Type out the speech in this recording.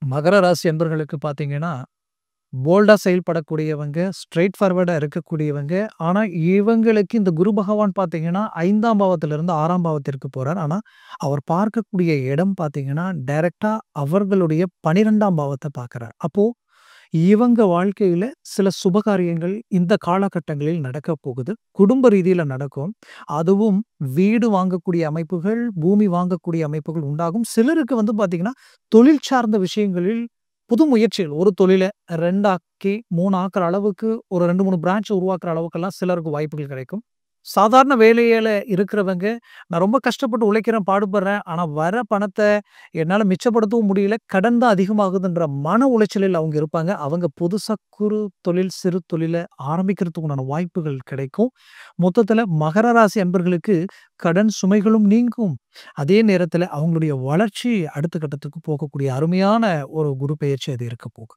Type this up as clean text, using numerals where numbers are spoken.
மகர ராசி அன்பர்களுக்கு பார்த்தீங்கன்னா, போல்டா செயல்படக்கூடியவங்க, ஸ்ட்ரெய்ட் ஃபார்வர்டா இருக்கக்கூடியவங்க. ஆனா, இவங்களுக்கு இந்த குரு பகவான் பார்த்தீங்கன்னா, 5ஆம் பாவத்திலிருந்து 6ஆம் பாவத்திற்கு போறார். ஆனா, அவர் பார்க்கக்கூடிய இடம் பார்த்தீங்கன்னா, டைரக்ட்டா அவர்களுடைய 12ஆம் பாவத்த பார்க்குறார். அப்போ இவங்க வாழ்க்கையில சில சுபகாரியங்கள் இந்த காலகட்டங்களில் நடக்கப் போகுது. குடும்ப ரீதியில நடக்கும். அதுவும் வீடு வாங்கக்கூடிய அமைப்புகள், பூமி வாங்கக்கூடிய அமைப்புகள் உண்டாகும். சிலருக்கு வந்து பார்த்தீங்கன்னா, தொழில் சார்ந்த விஷயங்களில் புது முயற்சிகள். ஒரு தொழில 2 ஆக்கி 3 ஆக்குற அளவுக்கு ஒரு 2, 3 பிரான்ச் உருவாக்குற அளவுக்கெல்லாம் சிலருக்கு வாய்ப்புகள் கிடைக்கும். சாதாரண வேலையில இருக்கிறவங்க, நான் ரொம்ப கஷ்டப்பட்டு உழைக்கிறேன், பாடுபடுறேன். ஆனா வர பணத்த என்னால மிச்சப்படுத்தவும் முடியல. கடன் தான் அதிகமாகுதுன்ற மன உளைச்சலில் அவங்க இருப்பாங்க. அவங்க புதுசா குறு தொழில், சிறு தொழில ஆரம்பிக்கிறதுக்கு உண்டான வாய்ப்புகள் கிடைக்கும். மொத்தத்தில மகர ராசி அன்பர்களுக்கு கடன் சுமைகளும் நீங்கும். அதே நேரத்தில அவங்களுடைய வளர்ச்சி அடுத்த கட்டத்துக்கு போகக்கூடிய அருமையான ஒரு குரு பெயர்ச்சி அது இருக்க போகுது.